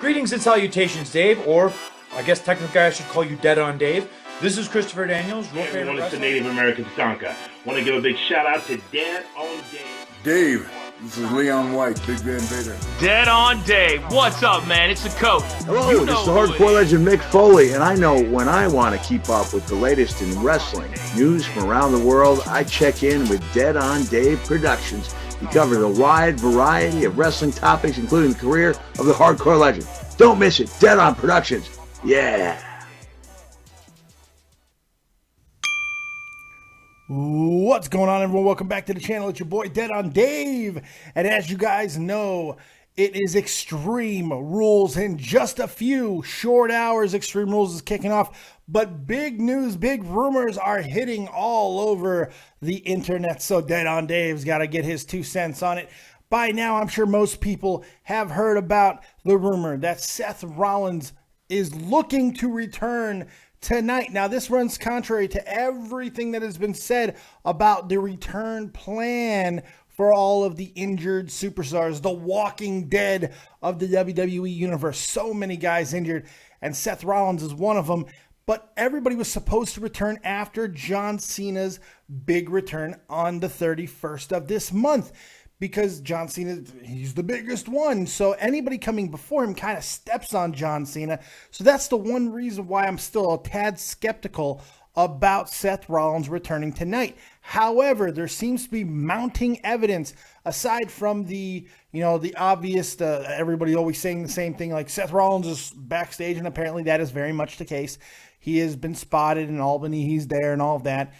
Greetings and salutations, Dave, or I guess technically I should call you Dead on Dave. This is Christopher Daniels. Hey everyone, it's the Native American Tonka. Want to give a big shout out to Dead on Dave. Dave, this is Leon White, Big Van Vader. Dead on Dave. What's up, man? It's the coach. Hello, this is the hardcore legend Mick Foley, and I know when I want to keep up with the latest in wrestling news from around the world, I check in with Dead on Dave Productions. He covers a wide variety of wrestling topics, including the career of the hardcore legend. Don't miss it. Dead on Productions. Yeah. What's going on, everyone? Welcome back to the channel. It's your boy Dead on Dave, and as you guys know, it is Extreme Rules in just a few short hours. Extreme Rules is kicking off, but big news, big rumors are hitting all over the internet, so Dead on Dave's got to get his 2 cents on it. By now, I'm sure most people have heard about the rumor that Seth Rollins is looking to return tonight. Now, this runs contrary to everything that has been said about the return plan for all of the injured superstars, the walking dead of the WWE universe. So many guys injured, and Seth Rollins is one of them. But everybody was supposed to return after John Cena's big return on the 31st of this month, because John Cena, he's the biggest one. So anybody coming before him kind of steps on John Cena. So that's the one reason why I'm still a tad skeptical about Seth Rollins returning tonight. However, there seems to be mounting evidence aside from the obvious, everybody always saying the same thing, like Seth Rollins is backstage, and apparently that is very much the case. He has been spotted in Albany. He's there and all of that.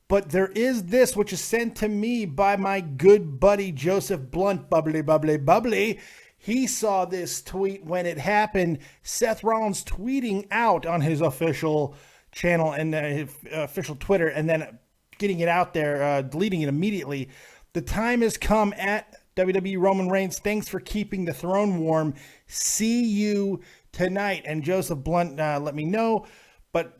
But there is this, which is sent to me by my good buddy Joseph Blunt, bubbly. He saw this tweet when it happened. Seth Rollins tweeting out on his official channel and his official Twitter, and then getting it out there, deleting it immediately. The time has come at WWE Roman Reigns. Thanks for keeping the throne warm. See you tonight. And Joseph Blunt let me know. But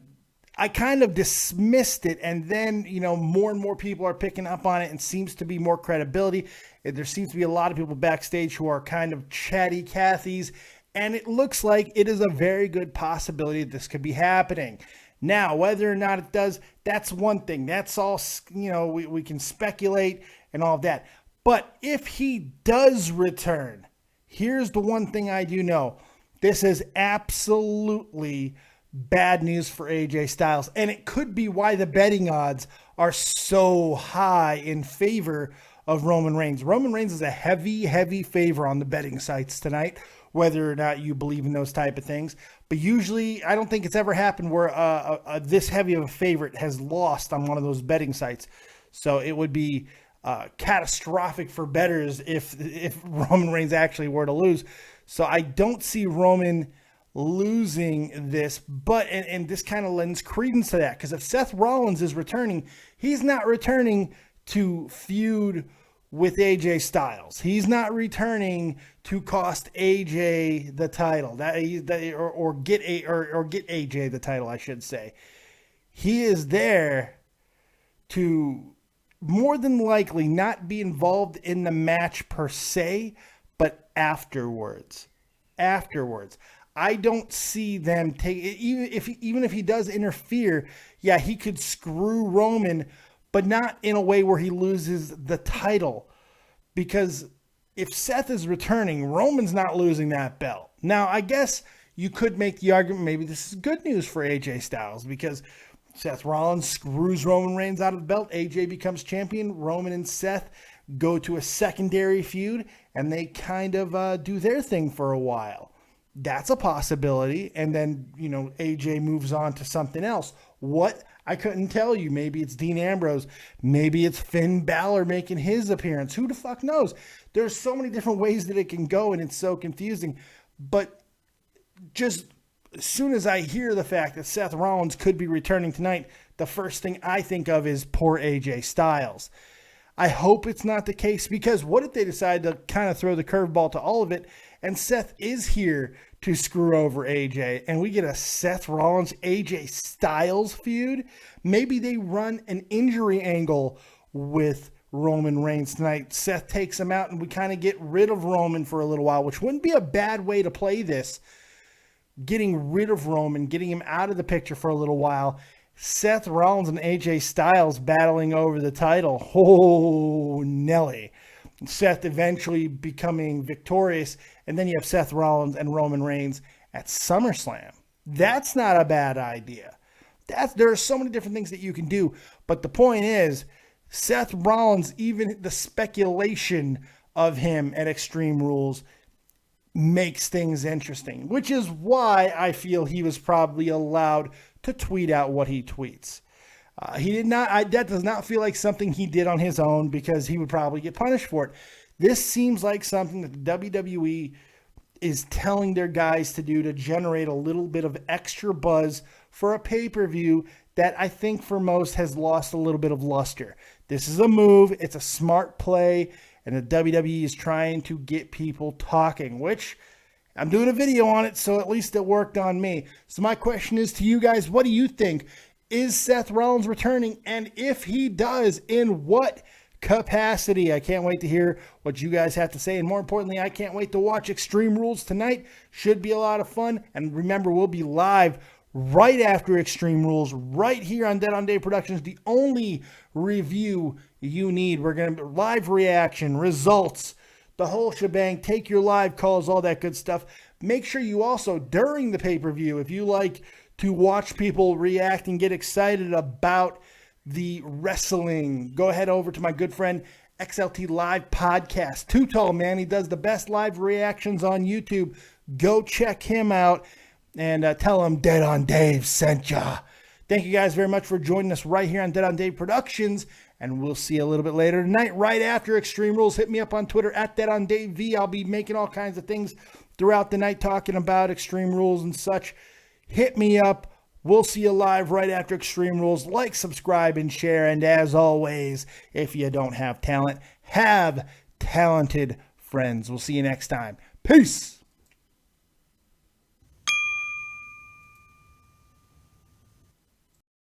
I kind of dismissed it, and then, more and more people are picking up on it, and seems to be more credibility. There seems to be a lot of people backstage who are kind of chatty Cathys, and it looks like it is a very good possibility that this could be happening. Now, whether or not it does, that's one thing. That's all, we can speculate and all of that. But if he does return, here's the one thing I do know. This is absolutely bad news for AJ Styles, and it could be why the betting odds are so high in favor of Roman Reigns. Roman Reigns is a heavy favor on the betting sites tonight, whether or not you believe in those type of things. But usually, I don't think it's ever happened where this heavy of a favorite has lost on one of those betting sites. So it would be catastrophic for bettors if Roman Reigns actually were to lose. So I don't see Roman losing this, but and this kind of lends credence to that, because if Seth Rollins is returning, he's not returning to feud with AJ Styles. He's not returning to cost AJ the title, or get AJ the title, I should say. He is there to more than likely not be involved in the match per se, but afterwards. I don't see them take, even if he does interfere, yeah, he could screw Roman, but not in a way where he loses the title. Because if Seth is returning, Roman's not losing that belt. Now, I guess you could make the argument maybe this is good news for AJ Styles, because Seth Rollins screws Roman Reigns out of the belt, AJ becomes champion, Roman and Seth go to a secondary feud, and they kind of do their thing for a while. That's a possibility. And then, AJ moves on to something else. What? I couldn't tell you. Maybe it's Dean Ambrose. Maybe it's Finn Balor making his appearance. Who the fuck knows? There's so many different ways that it can go, and it's so confusing. But just as soon as I hear the fact that Seth Rollins could be returning tonight, the first thing I think of is poor AJ Styles. I hope it's not the case, because what if they decide to kind of throw the curveball to all of it, and Seth is here to screw over AJ, and we get a Seth Rollins AJ Styles feud? Maybe they run an injury angle with Roman Reigns tonight. Seth takes him out, and we kind of get rid of Roman for a little while, which wouldn't be a bad way to play this. Getting rid of Roman, getting him out of the picture for a little while. Seth Rollins and AJ Styles battling over the title. Oh, Nelly. Seth eventually becoming victorious, and then you have Seth Rollins and Roman Reigns at SummerSlam. That's not a bad idea. There are so many different things that you can do, but the point is, Seth Rollins, even the speculation of him at Extreme Rules makes things interesting, which is why I feel he was probably allowed to tweet out what he tweets. He did not. That does not feel like something he did on his own, because he would probably get punished for it. This seems like something that the WWE is telling their guys to do to generate a little bit of extra buzz for a pay-per-view that I think for most has lost a little bit of luster. This is a move. It's a smart play, and the WWE is trying to get people talking, which I'm doing a video on it, so at least it worked on me. So my question is to you guys, what do you think? Is Seth Rollins returning? And if he does, in what capacity? I can't wait to hear what you guys have to say. And more importantly, I can't wait to watch Extreme Rules tonight. Should be a lot of fun. And remember, we'll be live right after Extreme Rules, right here on Dead on Dave Productions. The only review you need. We're going to live reaction, results, the whole shebang. Take your live calls, all that good stuff. Make sure you also, during the pay-per-view, if you like to watch people react and get excited about the wrestling, go ahead over to my good friend XLT Live Podcast. Too Tall, man. He does the best live reactions on YouTube. Go check him out and tell him Dead on Dave sent ya. Thank you guys very much for joining us right here on Dead on Dave Productions, and we'll see you a little bit later tonight, right after Extreme Rules. Hit me up on Twitter at Dead on Dave V. I'll be making all kinds of things throughout the night, talking about Extreme Rules and such. Hit me up. We'll see you live right after Extreme Rules. Like, subscribe, and share. And as always, if you don't have talent, have talented friends. We'll see you next time. Peace.